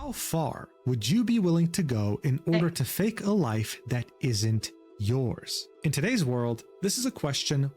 How far would you be willing to go in order to fake a life that isn't yours? In today's world, this is a question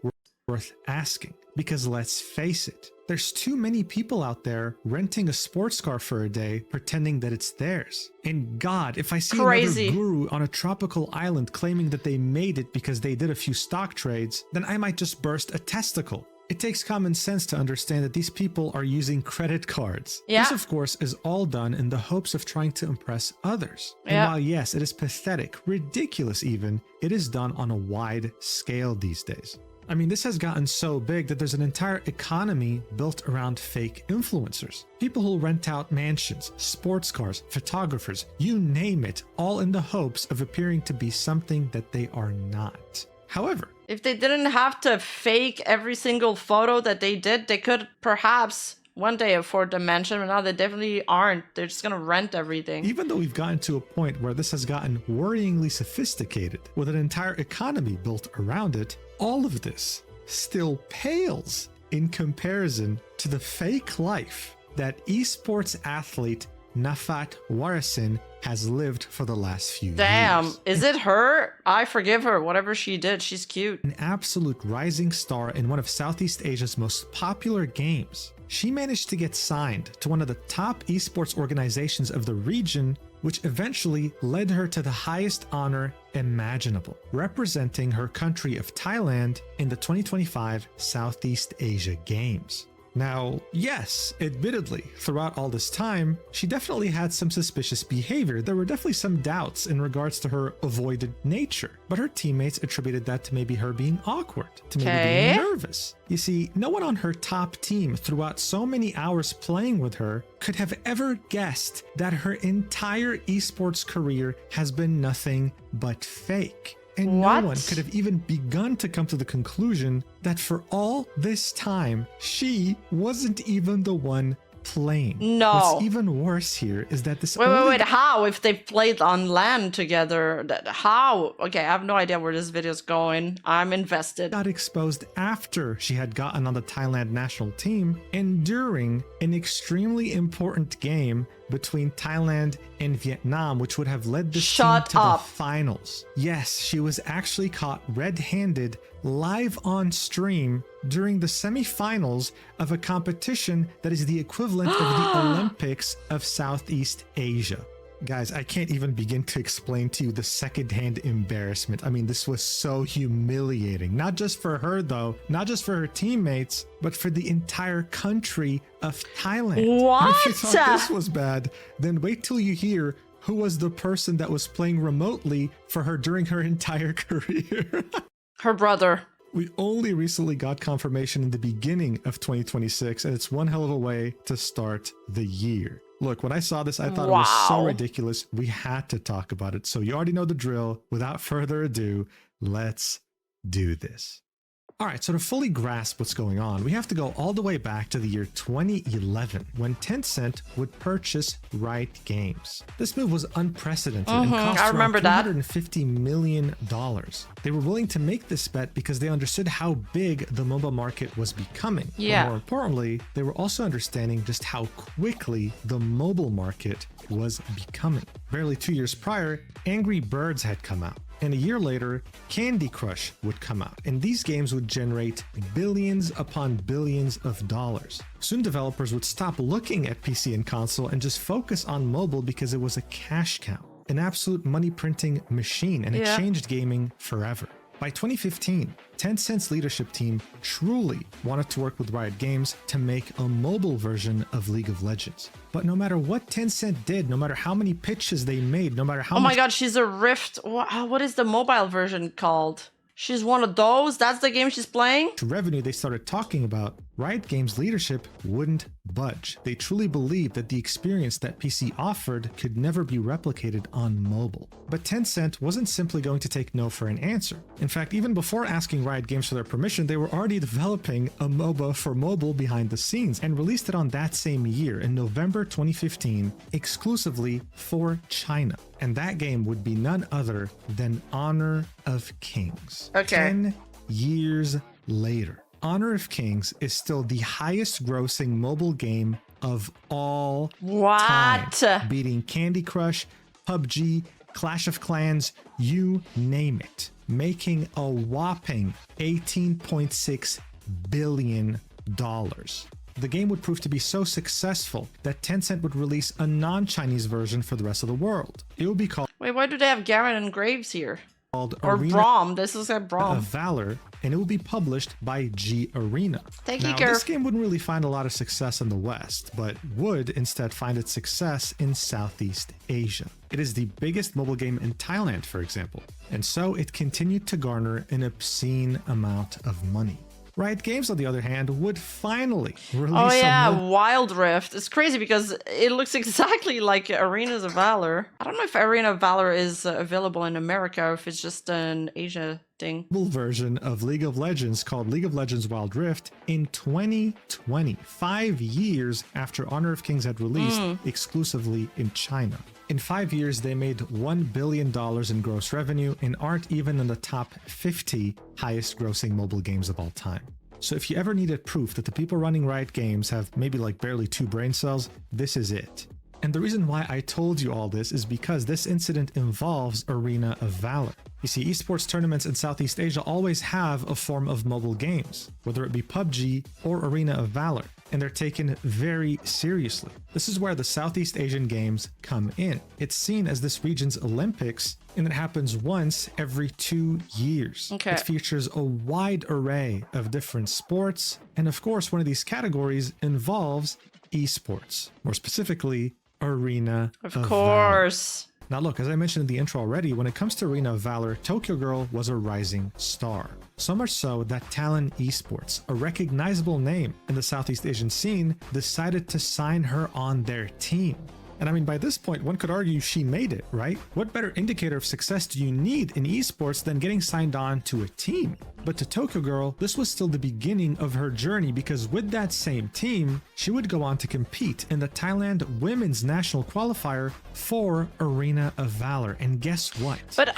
worth asking, because let's face it, there's too many people out there renting a sports car for a day pretending that it's theirs. And God, if I see another guru on a tropical island claiming that they made it because they did a few stock trades, then I might just burst a testicle. It takes common sense to understand that these people are using credit cards. Yeah. This, of course, is all done in the hopes of trying to impress others. And while yes, it is pathetic, ridiculous even, it is done on a wide scale these days. I mean, this has gotten so big that there's an entire economy built around fake influencers. People who rent out mansions, sports cars, photographers, you name it, all in the hopes of appearing to be something that they are not. However, if they didn't have to fake every single photo that they did, they could perhaps one day afford the mansion, but now they definitely aren't. They're just gonna rent everything. Even though we've gotten to a point where this has gotten worryingly sophisticated, with an entire economy built around it, all of this still pales in comparison to the fake life that esports athlete Nafat Warasin has lived for the last few years. Damn, is it her? I forgive her, whatever she did, she's cute. An absolute rising star in one of Southeast Asia's most popular games. She managed to get signed to one of the top esports organizations of the region, which eventually led her to the highest honor imaginable, representing her country of Thailand in the 2025 Southeast Asia Games. Now, yes, admittedly, throughout all this time, she definitely had some suspicious behavior. There were definitely some doubts in regards to her avoided nature, but her teammates attributed that to maybe her being awkward, to maybe being nervous. You see, no one on her top team throughout so many hours playing with her could have ever guessed that her entire esports career has been nothing but fake. And no one could have even begun to come to the conclusion that for all this time, she wasn't even the one playing. No. What's even worse here is that this Wait, how? If they played on LAN together, how? Okay, I have no idea where this video is going. I'm invested. Got exposed after she had gotten on the Thailand national team and during an extremely important game between Thailand and Vietnam, which would have led the team to the finals. Yes, she was actually caught red-handed live on stream during the semifinals of a competition that is the equivalent of the Olympics of Southeast Asia. Guys, I can't even begin to explain to you the secondhand embarrassment. I mean, this was so humiliating. Not just for her, though. Not just for her teammates, but for the entire country of Thailand. What? And if you thought this was bad, then wait till you hear who was the person that was playing remotely for her during her entire career. Her brother. We only recently got confirmation in the beginning of 2026, and it's one hell of a way to start the year. Look, when I saw this, I thought it was so ridiculous. We had to talk about it. So you already know the drill. Without further ado, let's do this. All right, so to fully grasp what's going on, we have to go all the way back to the year 2011 when Tencent would purchase Riot Games. This move was unprecedented and cost around $350 million. They were willing to make this bet because they understood how big the mobile market was becoming. Yeah. But more importantly, they were also understanding just how quickly the mobile market was becoming. Barely 2 years prior, Angry Birds had come out. And a year later, Candy Crush would come out, and these games would generate billions upon billions of dollars. Soon developers would stop looking at PC and console and just focus on mobile because it was a cash cow, an absolute money printing machine, and it changed gaming forever. By 2015, Tencent's leadership team truly wanted to work with Riot Games to make a mobile version of League of Legends. But no matter what Tencent did, no matter how many pitches they made, no matter how much— Oh my god, she's a Rift. What is the mobile version called? She's one of those? That's the game she's playing? Revenue they started talking about, Riot Games leadership wouldn't budge. They truly believed that the experience that PC offered could never be replicated on mobile. But Tencent wasn't simply going to take no for an answer. In fact, even before asking Riot Games for their permission, they were already developing a MOBA for mobile behind the scenes and released it on that same year in November 2015, exclusively for China. And that game would be none other than Honor of Kings. Okay. 10 years later. Honor of Kings is still the highest grossing mobile game of all What? time, beating Candy Crush, PUBG, Clash of Clans, you name it, making a whopping $18.6 billion. The game would prove to be so successful that Tencent would release a non-Chinese version for the rest of the world. It would be called... Wait, why do they have Garen and Graves here? Or Arena Braum. This is a Braum. of Valor, and it will be published by G Arena. Thank you, now, Gareth. this game wouldn't really find a lot of success in the West, but would instead find its success in Southeast Asia. It is the biggest mobile game in Thailand, for example, and so it continued to garner an obscene amount of money. Riot Games, on the other hand, would finally release Wild Rift. It's crazy because it looks exactly like Arenas of Valor. I don't know if Arena of Valor is available in America or if it's just an Asia thing. Version of League of Legends called League of Legends Wild Rift in 2020, 5 years after Honor of Kings had released exclusively in China. In 5 years, they made $1 billion in gross revenue and aren't even in the top 50 highest grossing mobile games of all time. So if you ever needed proof that the people running Riot Games have maybe like barely 2 brain cells, this is it. And the reason why I told you all this is because this incident involves Arena of Valor. You see, esports tournaments in Southeast Asia always have a form of mobile games, whether it be PUBG or Arena of Valor, and they're taken very seriously. This is where the Southeast Asian Games come in. It's seen as this region's Olympics, and it happens once every 2 years. Okay. It features a wide array of different sports, and of course, one of these categories involves esports, more specifically, Arena of course. Valor. Now look, as I mentioned in the intro already, when it comes to Arena of Valor, Tokyo Girl was a rising star. So much so that Talon Esports, a recognizable name in the Southeast Asian scene, decided to sign her on their team. And I mean, by this point, one could argue she made it, right? What better indicator of success do you need in esports than getting signed on to a team? But to Tokyo Girl, this was still the beginning of her journey, because with that same team, she would go on to compete in the Thailand Women's National Qualifier for Arena of Valor. And guess what? But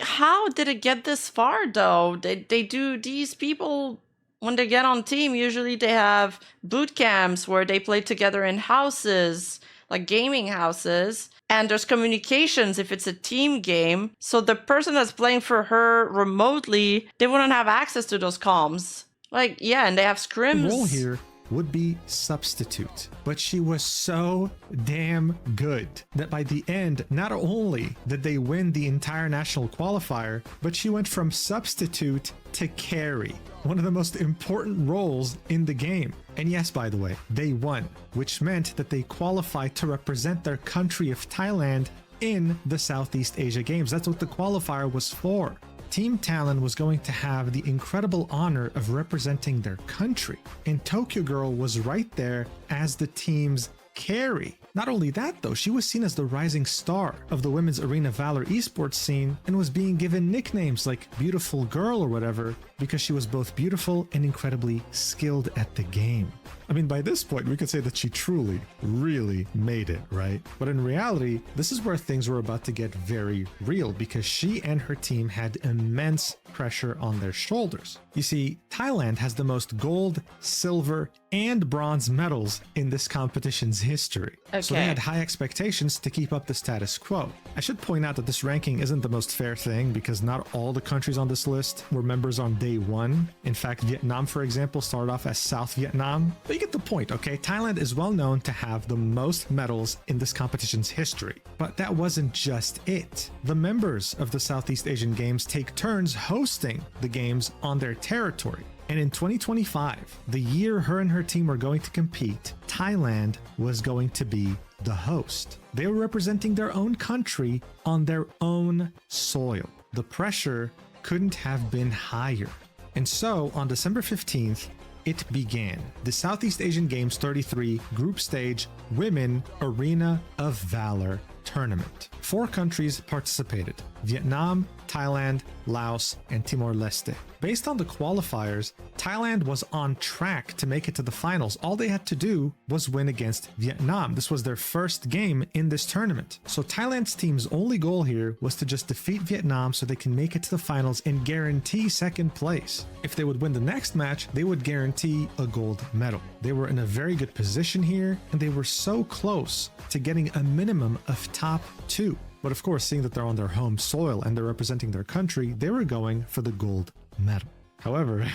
how did it get this far though? They do, these people, when they get on team, usually they have boot camps where they play together in houses, like gaming houses, and there's communications if it's a team game. So the person that's playing for her remotely, they wouldn't have access to those comms. Like, yeah, and they have scrims. The role here would be substitute, but she was so damn good that by the end, not only did they win the entire national qualifier, but she went from substitute to carry, one of the most important roles in the game. And yes, by the way, they won, which meant that they qualified to represent their country of Thailand in the Southeast Asia Games. That's what the qualifier was for. Team Talon was going to have the incredible honor of representing their country, and Tokyo Girl was right there as the team's carry. Not only that though, she was seen as the rising star of the women's Arena Valor esports scene and was being given nicknames like Beautiful Girl or whatever because she was both beautiful and incredibly skilled at the game. I mean, by this point, we could say that she truly, really made it, right? But in reality, this is where things were about to get very real because she and her team had immense pressure on their shoulders. You see, Thailand has the most gold, silver, and bronze medals in this competition's history. Okay. So they had high expectations to keep up the status quo. I should point out that this ranking isn't the most fair thing because not all the countries on this list were members on day one. In fact, Vietnam, for example, started off as South Vietnam. But you get the point, okay? Thailand is well known to have the most medals in this competition's history. But that wasn't just it. The members of the Southeast Asian Games take turns hosting the games on their territory. And in 2025, the year her and her team were going to compete, Thailand was going to be the host. They were representing their own country on their own soil. The pressure couldn't have been higher. And so on December 15th, it began. The Southeast Asian Games 33 Group Stage Women Arena of Valor Tournament. 4 countries participated: Vietnam, Thailand, Laos, and Timor-Leste. Based on the qualifiers, Thailand was on track to make it to the finals. All they had to do was win against Vietnam. This was their first game in this tournament. So Thailand's team's only goal here was to just defeat Vietnam so they can make it to the finals and guarantee second place. If they would win the next match, they would guarantee a gold medal. They were in a very good position here, and they were so close to getting a minimum of top 2. But of course, seeing that they're on their home soil and they're representing their country, they were going for the gold medal. However,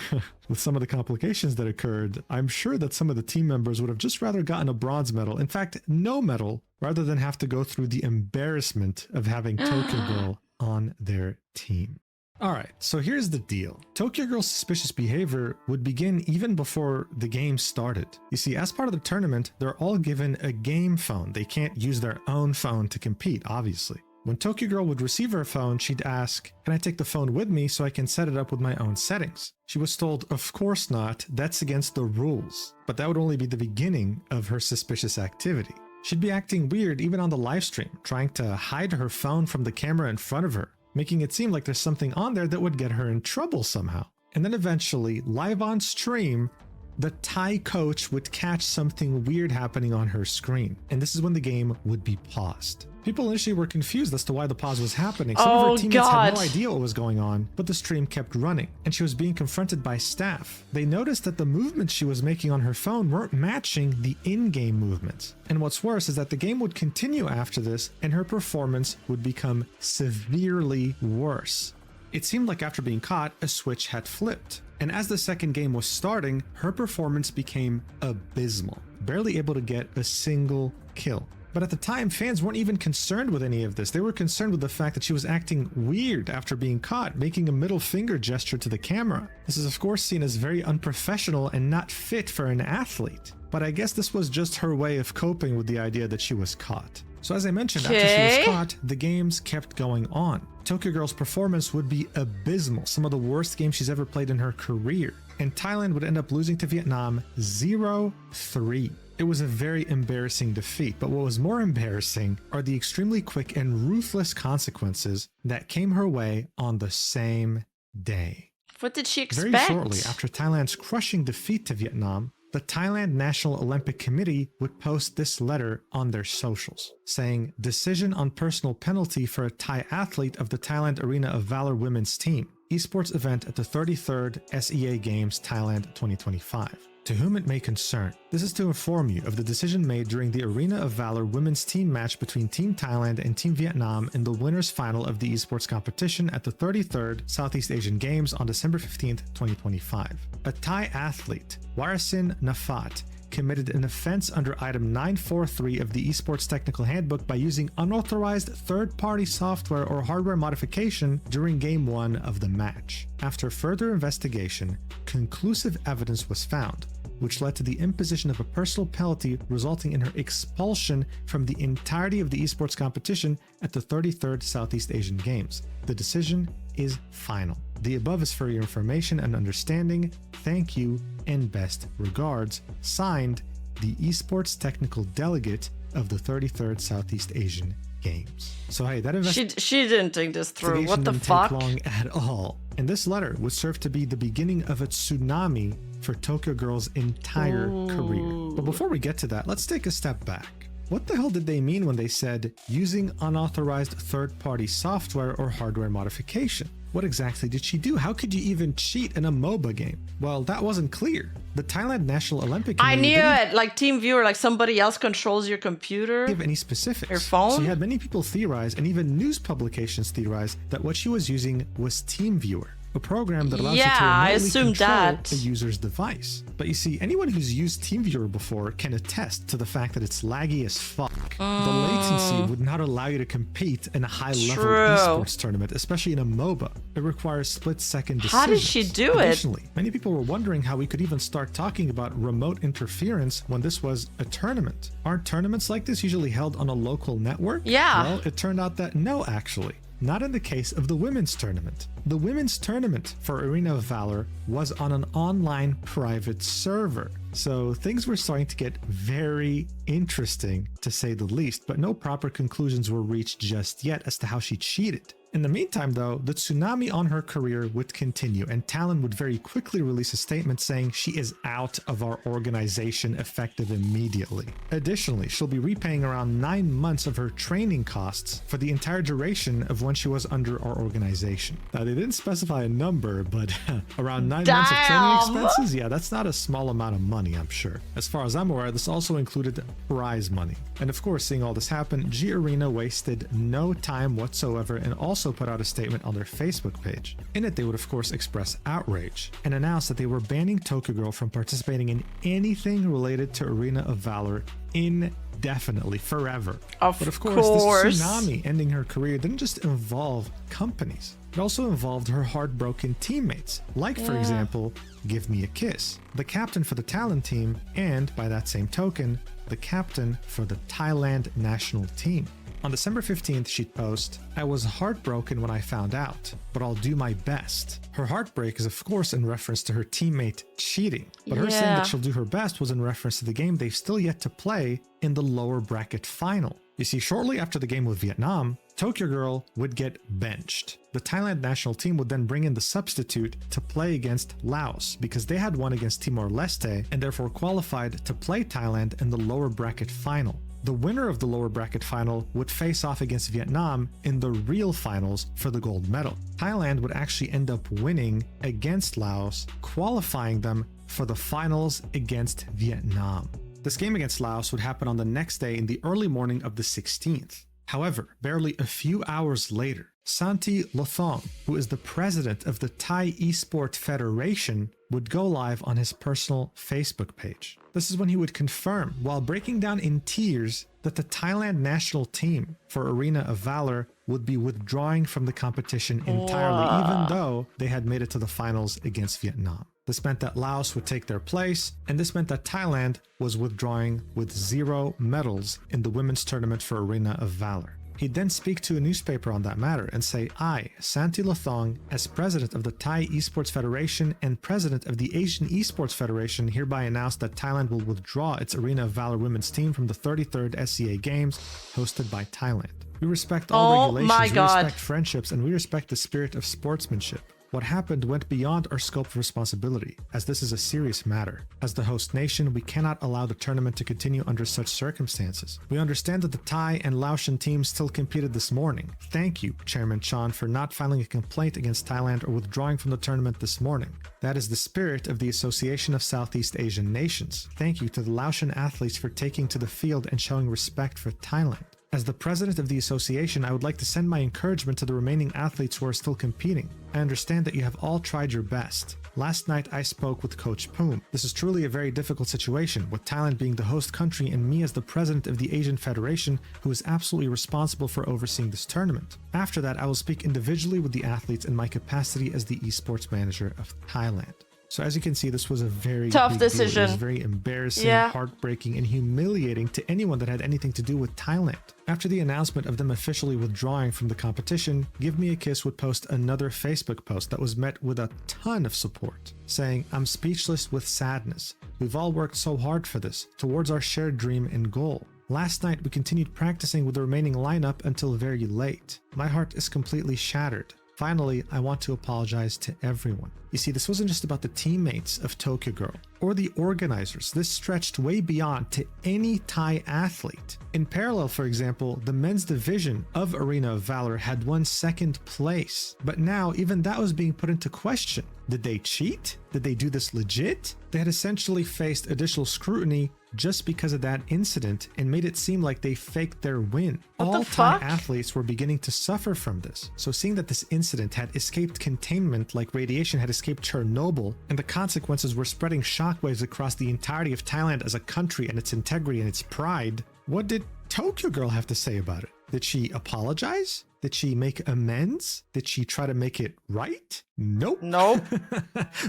with some of the complications that occurred, I'm sure that some of the team members would have just rather gotten a bronze medal, in fact, no medal, rather than have to go through the embarrassment of having Tokyo Girl on their team. Alright, so here's the deal. Tokyo Girl's suspicious behavior would begin even before the game started. You see, as part of the tournament, they're all given a game phone. They can't use their own phone to compete, obviously. When Tokyo Girl would receive her phone, she'd ask, "Can I take the phone with me so I can set it up with my own settings?" She was told, "Of course not, that's against the rules." But that would only be the beginning of her suspicious activity. She'd be acting weird even on the live stream, trying to hide her phone from the camera in front of her, making it seem like there's something on there that would get her in trouble somehow. And then eventually, live on stream, the Thai coach would catch something weird happening on her screen, and this is when the game would be paused. People initially were confused as to why the pause was happening. Some of her teammates had no idea what was going on, but the stream kept running, and she was being confronted by staff. They noticed that the movements she was making on her phone weren't matching the in-game movements. And what's worse is that the game would continue after this, and her performance would become severely worse. It seemed like after being caught, a switch had flipped. And as the second game was starting, her performance became abysmal, barely able to get a single kill. But at the time, fans weren't even concerned with any of this. They were concerned with the fact that she was acting weird after being caught, making a middle finger gesture to the camera. This is of course seen as very unprofessional and not fit for an athlete. But I guess this was just her way of coping with the idea that she was caught. So as I mentioned, after she was caught, the games kept going on. Tokyo Girl's performance would be abysmal, some of the worst games she's ever played in her career. And Thailand would end up losing to Vietnam 0-3. It was a very embarrassing defeat, but what was more embarrassing are the extremely quick and ruthless consequences that came her way on the same day. What did she expect? Very shortly after Thailand's crushing defeat to Vietnam, the Thailand National Olympic Committee would post this letter on their socials, saying, "Decision on personal penalty for a Thai athlete of the Thailand Arena of Valor women's team, esports event at the 33rd SEA Games Thailand 2025. To whom it may concern, this is to inform you of the decision made during the Arena of Valor women's team match between Team Thailand and Team Vietnam in the winners final of the esports competition at the 33rd Southeast Asian Games on December 15th, 2025. A Thai athlete, Warasin Nafat, committed an offense under item 943 of the esports technical handbook by using unauthorized third-party software or hardware modification during game 1 of the match. After further investigation, conclusive evidence was found, which led to the imposition of a personal penalty resulting in her expulsion from the entirety of the esports competition at the 33rd Southeast Asian Games. The decision is final. The above is for your information and understanding. Thank you and best regards. Signed, the esports technical delegate of the 33rd Southeast Asian Games." So hey, that she didn't think this through. What the fuck? Didn't take long at all. And this letter would serve to be the beginning of a tsunami for Tokyo Girl's entire career. But before we get to that, let's take a step back. What the hell did they mean when they said using unauthorized third-party software or hardware modification? What exactly did she do? How could you even cheat in a MOBA game? Well, that wasn't clear. The Thailand National Olympic Committee— I knew it! Like TeamViewer, like somebody else controls your computer. Give any specifics. Your phone? So you had many people theorize, and even news publications theorize, that what she was using was TeamViewer, a program that allows you to remotely control a user's device. But you see, anyone who's used TeamViewer before can attest to the fact that it's laggy as fuck. The latency would not allow you to compete in a high-level esports tournament, especially in a MOBA. It requires split-second decisions. How did she do it? Additionally, many people were wondering how we could even start talking about remote interference when this was a tournament. Aren't tournaments like this usually held on a local network? Yeah. Well, it turned out that no, actually. Not in the case of the women's tournament. The women's tournament for Arena of Valor was on an online private server. So things were starting to get very interesting to say the least, but no proper conclusions were reached just yet as to how she cheated. In the meantime, though, the tsunami on her career would continue, and Talon would very quickly release a statement saying she is out of our organization effective immediately. Additionally, she'll be repaying around 9 months of her training costs for the entire duration of when she was under our organization. Now, they didn't specify a number, but around 9 months of training expenses? Yeah, that's not a small amount of money, I'm sure. As far as I'm aware, this also included prize money. And of course, seeing all this happen, G Arena wasted no time whatsoever and also put out a statement on their Facebook page. In it, they would of course express outrage and announce that they were banning Tokyo Girl from participating in anything related to Arena of Valor indefinitely, forever. But of course, this tsunami ending her career didn't just involve companies. It also involved her heartbroken teammates, like for example, Give Me a Kiss, the captain for the Talon team, and by that same token, the captain for the Thailand national team. On December 15th, she'd post, "I was heartbroken when I found out, but I'll do my best." Her heartbreak is of course in reference to her teammate cheating, but her saying that she'll do her best was in reference to the game they've still yet to play in the lower bracket final. You see, shortly after the game with Vietnam, Tokyo Girl would get benched. The Thailand national team would then bring in the substitute to play against Laos because they had won against Timor-Leste and therefore qualified to play Thailand in the lower bracket final. The winner of the lower bracket final would face off against Vietnam in the real finals for the gold medal. Thailand would actually end up winning against Laos, qualifying them for the finals against Vietnam. This game against Laos would happen on the next day in the early morning of the 16th. However, barely a few hours later, Santi Lothong, who is the president of the Thai Esport Federation, would go live on his personal Facebook page. This is when he would confirm, while breaking down in tears, that the Thailand national team for Arena of Valor would be withdrawing from the competition entirely, even though they had made it to the finals against Vietnam. This meant that Laos would take their place, and this meant that Thailand was withdrawing with 0 medals in the women's tournament for Arena of Valor. He'd then speak to a newspaper on that matter and say, "I, Santi Lothong, as president of the Thai Esports Federation and president of the Asian Esports Federation, hereby announce that Thailand will withdraw its Arena of Valor women's team from the 33rd SCA Games hosted by Thailand. We respect all regulations, we respect friendships, and we respect the spirit of sportsmanship. What happened went beyond our scope of responsibility, as this is a serious matter. As the host nation, we cannot allow the tournament to continue under such circumstances. We understand that the Thai and Laotian teams still competed this morning. Thank you, Chairman Chan, for not filing a complaint against Thailand or withdrawing from the tournament this morning. That is the spirit of the Association of Southeast Asian Nations. Thank you to the Laotian athletes for taking to the field and showing respect for Thailand. As the president of the association, I would like to send my encouragement to the remaining athletes who are still competing. I understand that you have all tried your best. Last night I spoke with Coach Poom. This is truly a very difficult situation, with Thailand being the host country and me as the president of the Asian Federation, who is absolutely responsible for overseeing this tournament. After that, I will speak individually with the athletes in my capacity as the esports manager of Thailand." So as you can see, this was a very tough decision. It was very embarrassing, heartbreaking, and humiliating to anyone that had anything to do with Thailand. After the announcement of them officially withdrawing from the competition, Give Me a Kiss would post another Facebook post that was met with a ton of support, saying, "I'm speechless with sadness. We've all worked so hard for this, towards our shared dream and goal. Last night, we continued practicing with the remaining lineup until very late. My heart is completely shattered. Finally, I want to apologize to everyone." You see, this wasn't just about the teammates of Tokyo Girl or the organizers. This stretched way beyond to any Thai athlete. In parallel, for example, the men's division of Arena of Valor had won 2nd place, but now even that was being put into question. Did they cheat? Did they do this legit? They had essentially faced additional scrutiny just because of that incident and made it seem like they faked their win. All Thai athletes were beginning to suffer from this. So seeing that this incident had escaped containment like radiation had escaped Chernobyl, and the consequences were spreading shockwaves across the entirety of Thailand as a country and its integrity and its pride, what did Tokyo Girl have to say about it? Did she apologize? Did she make amends? Did she try to make it right? Nope.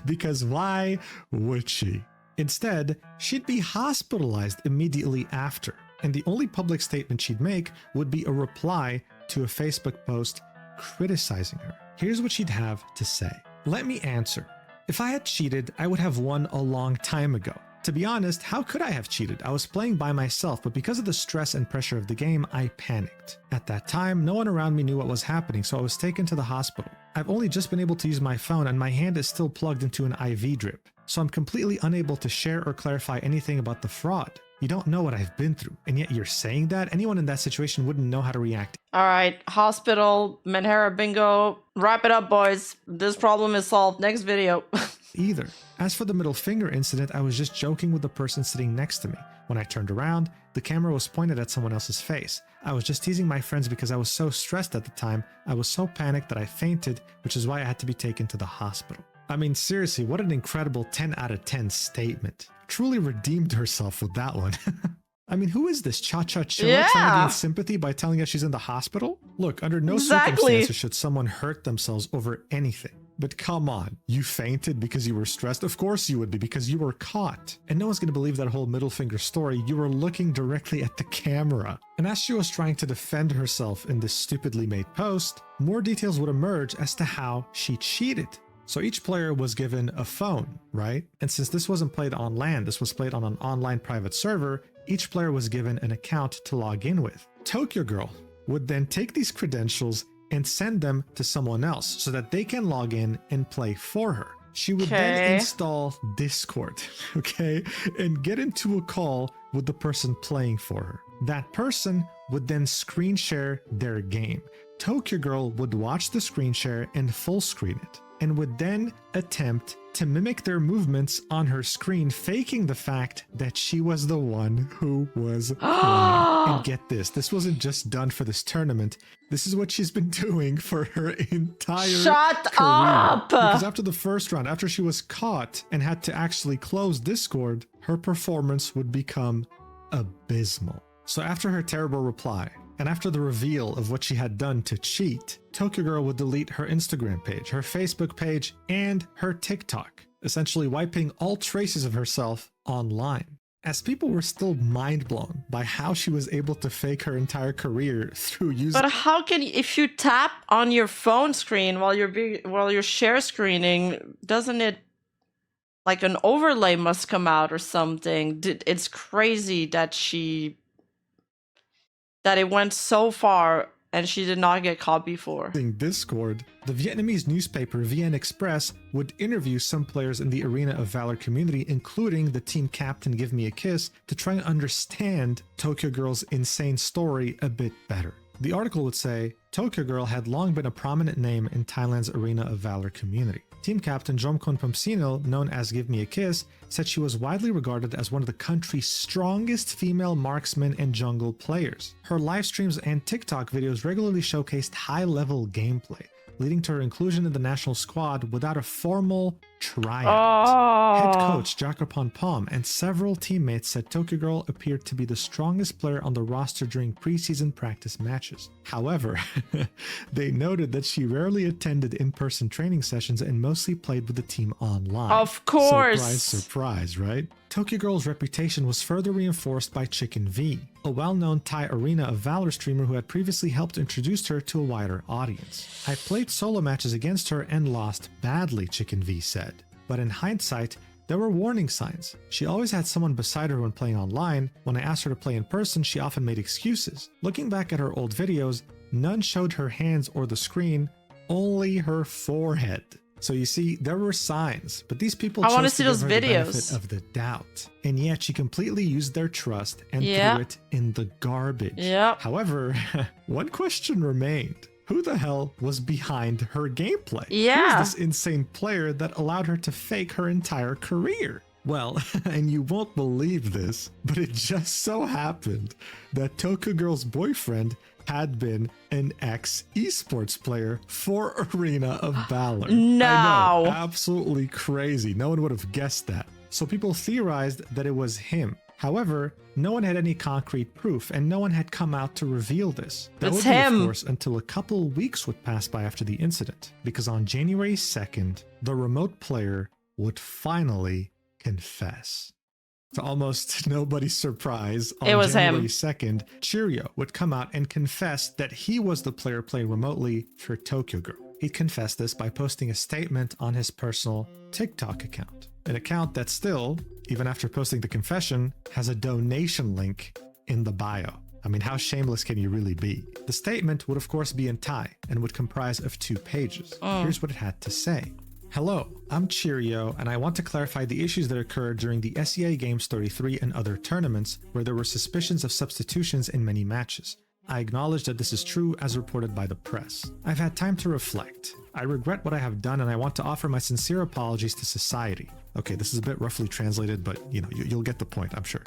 Because why would she? Instead, she'd be hospitalized immediately after, and the only public statement she'd make would be a reply to a Facebook post criticizing her. Here's what she'd have to say. "Let me answer. If I had cheated, I would have won a long time ago. To be honest, how could I have cheated? I was playing by myself, but because of the stress and pressure of the game, I panicked. At that time, no one around me knew what was happening, so I was taken to the hospital. I've only just been able to use my phone and my hand is still plugged into an IV drip, so I'm completely unable to share or clarify anything about the fraud. You don't know what I've been through, and yet you're saying that? Anyone in that situation wouldn't know how to react. All right, hospital, Menhera bingo. Wrap it up, boys. This problem is solved. Next video. Either. As for the middle finger incident, I was just joking with the person sitting next to me. When I turned around, the camera was pointed at someone else's face. I was just teasing my friends because I was so stressed at the time. I was so panicked that I fainted, which is why I had to be taken to the hospital. I mean, seriously, what an incredible 10 out of 10 statement. Truly redeemed herself with that one. I mean, who is this Cha-Cha Chilla trying to gain sympathy by telling us she's in the hospital? Look, under no circumstances should someone hurt themselves over anything. But come on, you fainted because you were stressed? Of course you would be, because you were caught. And no one's going to believe that whole middle finger story. You were looking directly at the camera. And as she was trying to defend herself in this stupidly made post, more details would emerge as to how she cheated. So each player was given a phone, right? And since this wasn't played on LAN, this was played on an online private server, each player was given an account to log in with. Tokyo Girl would then take these credentials and send them to someone else so that they can log in and play for her. She would then install Discord, okay, and get into a call with the person playing for her. That person would then screen share their game. Tokyo Girl would watch the screen share and full screen it, and would then attempt to mimic their movements on her screen, faking the fact that she was the one who was playing. And get this wasn't just done for this tournament. This is what she's been doing for her entire career. Because after the first round, after she was caught and had to actually close Discord, her performance would become abysmal. So after her terrible reply, and after the reveal of what she had done to cheat, Tokyo Girl would delete her Instagram page, her Facebook page, and her TikTok, essentially wiping all traces of herself online. As people were still mind blown by how she was able to fake her entire career through using— But how can you, if you tap on your phone screen while you're share screening, doesn't it, like an overlay must come out or something? It's crazy that it went so far and she did not get caught before. In Discord, the Vietnamese newspaper VN Express would interview some players in the Arena of Valor community, including the team captain Give Me a Kiss, to try and understand Tokyo Girl's insane story a bit better. The article would say, Tokyo Girl had long been a prominent name in Thailand's Arena of Valor community. Team captain Jomkon Pumsino, known as Give Me a Kiss, said she was widely regarded as one of the country's strongest female marksmen and jungle players. Her live streams and TikTok videos regularly showcased high-level gameplay, leading to her inclusion in the national squad without a formal tryout. Head coach Jakapon Pom and several teammates said Tokyo Girl appeared to be the strongest player on the roster during preseason practice matches. However, they noted that she rarely attended in-person training sessions and mostly played with the team online. Of course! Surprise, surprise, right? Tokyo Girl's reputation was further reinforced by Chicken V, a well-known Thai Arena of Valor streamer who had previously helped introduce her to a wider audience. I played solo matches against her and lost badly, Chicken V said. But in hindsight, there were warning signs. She always had someone beside her when playing online. When I asked her to play in person, she often made excuses. Looking back at her old videos, none showed her hands or the screen, only her forehead. So you see, there were signs, but these people chose to give her the benefit of the doubt. And yet she completely used their trust and threw it in the garbage. However, one question remained. Who the hell was behind her gameplay? Who is this insane player that allowed her to fake her entire career? Well, and you won't believe this, but it just so happened that Tokyo Girl's boyfriend had been an esports player for Arena of Valor. No! I know, absolutely crazy. No one would have guessed that. So people theorized that it was him. However, no one had any concrete proof, and no one had come out to reveal this. That would be, of course, until a couple weeks would pass by after the incident, because on January 2nd, the remote player would finally confess. To almost nobody's surprise, on January 2nd, Cheerio would come out and confess that he was the player playing remotely for Tokyo Girl. He confessed this by posting a statement on his personal TikTok account. An account that still, even after posting the confession, has a donation link in the bio. I mean, how shameless can you really be? The statement would of course be in Thai and would comprise of 2 pages. Here's what it had to say. Hello, I'm Cheerio, and I want to clarify the issues that occurred during the SEA Games 33 and other tournaments where there were suspicions of substitutions in many matches. I acknowledge that this is true as reported by the press. I've had time to reflect. I regret what I have done and I want to offer my sincere apologies to society. Okay, this is a bit roughly translated, but you'll get the point, I'm sure.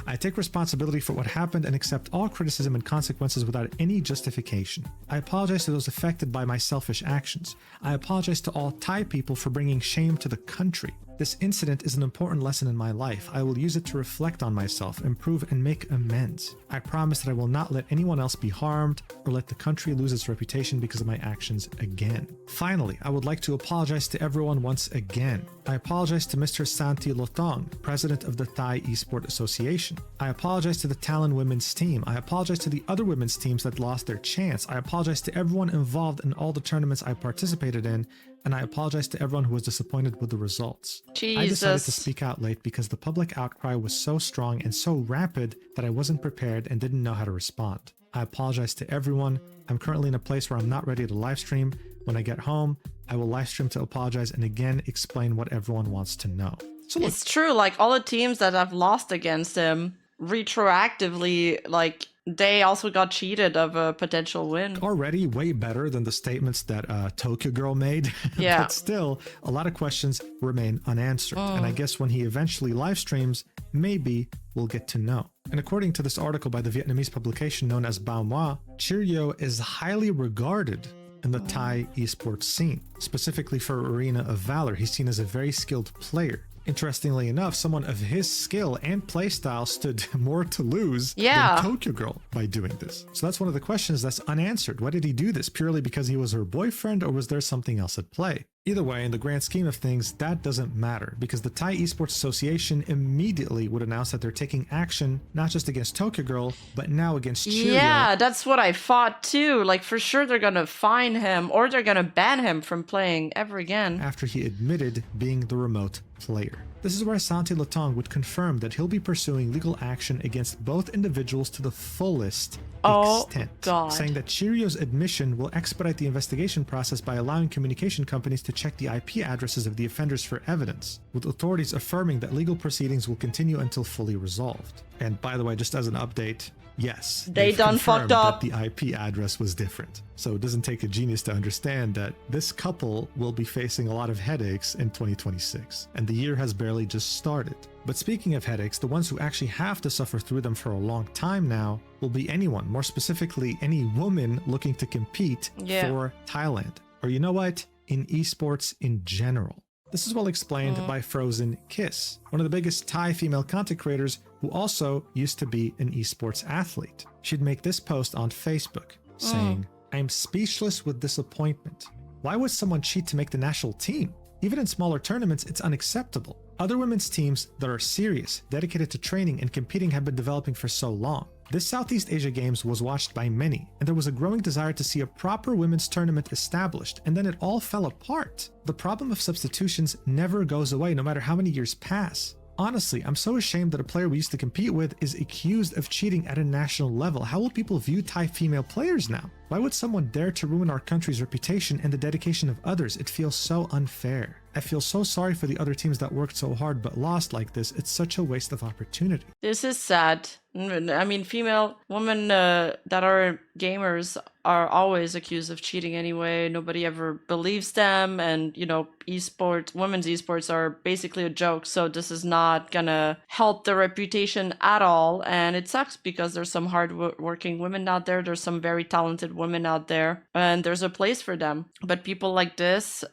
I take responsibility for what happened and accept all criticism and consequences without any justification. I apologize to those affected by my selfish actions. I apologize to all Thai people for bringing shame to the country. This incident is an important lesson in my life. I will use it to reflect on myself, improve, and make amends. I promise that I will not let anyone else be harmed or let the country lose its reputation because of my actions again. Finally, I would like to apologize to everyone once again. I apologize to Mr. Santi Lotong, president of the Thai Esport Association. I apologize to the Talon women's team. I apologize to the other women's teams that lost their chance. I apologize to everyone involved in all the tournaments I participated in. And I apologize to everyone who was disappointed with the results. Jesus. I decided to speak out late because the public outcry was so strong and so rapid that I wasn't prepared and didn't know how to respond. I apologize to everyone. I'm currently in a place where I'm not ready to live stream. When I get home, I will live stream to apologize and again explain what everyone wants to know. So look, It's true, like all the teams that have lost against him retroactively, like they also got cheated of a potential win. already way better than the statements that Tokyo Girl made. Yeah. But still, a lot of questions remain unanswered. And I guess when he eventually live streams, maybe we'll get to know. And according to this article by the Vietnamese publication known as Bao Moi, Cheerio is highly regarded in the Thai esports scene. Specifically for Arena of Valor, he's seen as a very skilled player. Interestingly enough, someone of his skill and playstyle stood more to lose Yeah. than Tokyo Girl by doing this. So that's one of the questions that's unanswered. Why did he do this? Purely because he was her boyfriend, or was there something else at play? Either way, in the grand scheme of things, that doesn't matter because the Thai Esports Association immediately would announce that they're taking action not just against Tokyo Girl, but now against Cheerio. Yeah, that's what I thought too. Like for sure they're gonna fine him or they're gonna ban him from playing ever again. After he admitted being the remote player. This is where Santi Lotong would confirm that he'll be pursuing legal action against both individuals to the fullest extent, God. saying that Cheerio's admission will expedite the investigation process by allowing communication companies to check the IP addresses of the offenders for evidence, with authorities affirming that legal proceedings will continue until fully resolved. And by the way, just as an update, yes, They they've done confirmed fucked up. that the IP address was different. So it doesn't take a genius to understand that this couple will be facing a lot of headaches in 2026, and the year has barely just started. But speaking of headaches, the ones who actually have to suffer through them for a long time now will be anyone, more specifically any woman looking to compete Yeah. for Thailand, or you know what, in esports in general. This is well explained by Frozen Kiss, one of the biggest Thai female content creators who also used to be an esports athlete. She'd make this post on Facebook saying, "I'm speechless with disappointment. Why would someone cheat to make the national team? Even in smaller tournaments, it's unacceptable. Other women's teams that are serious, dedicated to training and competing have been developing for so long. This Southeast Asia Games was watched by many, and there was a growing desire to see a proper women's tournament established, and then it all fell apart. The problem of substitutions never goes away no matter how many years pass. Honestly, I'm so ashamed that a player we used to compete with is accused of cheating at a national level. How will people view Thai female players now? Why would someone dare to ruin our country's reputation and the dedication of others? It feels so unfair. I feel so sorry for the other teams that worked so hard but lost like this. It's such a waste of opportunity." This is sad. I mean, female women that are gamers are always accused of cheating anyway. Nobody ever believes them. And, you know, women's esports are basically a joke. So this is not gonna help the reputation at all. And it sucks because there's some hard-working women out there. There's some very talented women out there. And there's a place for them. But people like this,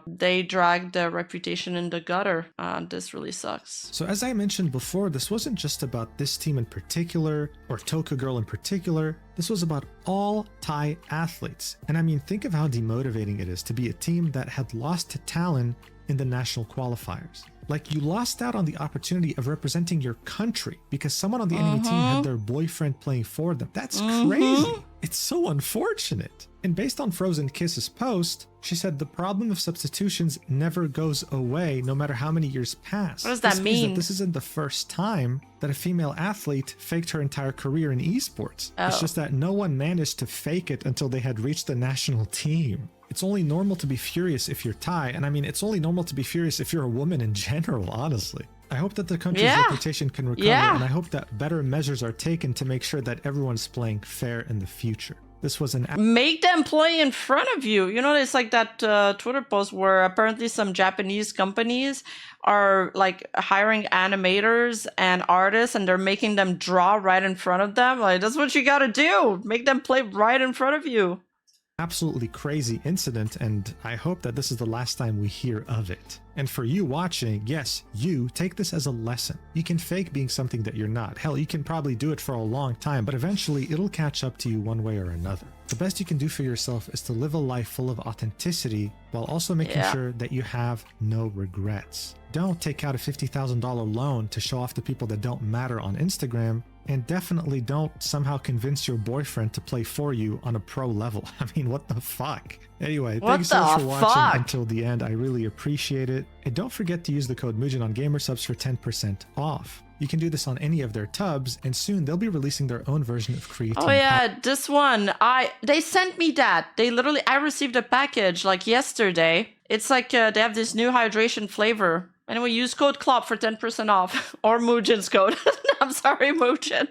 they drag their reputation in the gutter. This really sucks. So as I mentioned before, this wasn't just about this team in particular, or Tokyo Girl in particular. This was about all Thai athletes. And I mean, think of how demotivating it is to be a team that had lost to Talon in the national qualifiers. Like, you lost out on the opportunity of representing your country because someone on the enemy team had their boyfriend playing for them. That's crazy. It's so unfortunate. And based on Frozen Kiss's post, she said the problem of substitutions never goes away no matter how many years pass. What does that This means mean? that this isn't the first time that a female athlete faked her entire career in esports. It's Oh. just that no one managed to fake it until they had reached the national team. It's only normal to be furious if you're Thai, and I mean, it's only normal to be furious if you're a woman in general, honestly. I hope that the country's Yeah. reputation can recover, Yeah. and I hope that better measures are taken to make sure that everyone's playing fair in the future. This was an Make them play in front of you. You know, it's like that Twitter post where apparently some Japanese companies are like hiring animators and artists and they're making them draw right in front of them. Like, that's what you gotta do. Make them play right in front of you. absolutely crazy incident, and I hope that this is the last time we hear of it. And for you watching, yes, you take this as a lesson. You can fake being something that you're not. Hell, you can probably do it for a long time, but eventually it'll catch up to you one way or another. The best you can do for yourself is to live a life full of authenticity while also making sure that you have no regrets. Don't take out a $50,000 loan to show off to people that don't matter on Instagram. And definitely don't somehow convince your boyfriend to play for you on a pro level. I mean, what the fuck? Anyway, thank you so much for watching until the end. I really appreciate it. And don't forget to use the code Mujin on Gamersubs for 10% off. You can do this on any of their tubs, and soon they'll be releasing their own version of Creatine. Oh yeah, this one. They sent me that. I received a package like yesterday. It's like they have this new hydration flavor. Anyway, use code CLOP for 10% off. Or Mujin's code. I'm sorry, Mujin.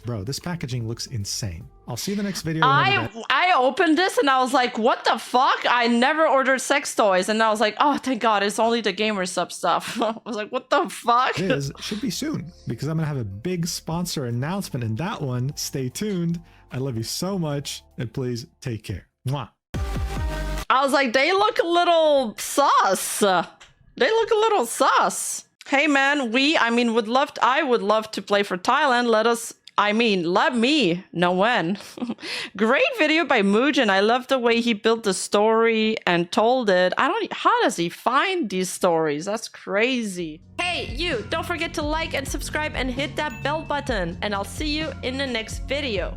Bro, this packaging looks insane. I'll see you in the next video. I opened this and I was like, what the fuck? I never ordered sex toys. And I was like, oh, thank God, it's only the gamer sub stuff. I was like, what the fuck? It should be soon, because I'm going to have a big sponsor announcement in that one. Stay tuned. I love you so much, and please take care. Mwah. I was like, they look a little sus. They look a little sus. Hey man, I would love to play for Thailand. Let me know when. Great video by Mujin. I love the way he built the story and told it. How does he find these stories? That's crazy. Hey, you, don't forget to like and subscribe and hit that bell button. And I'll see you in the next video.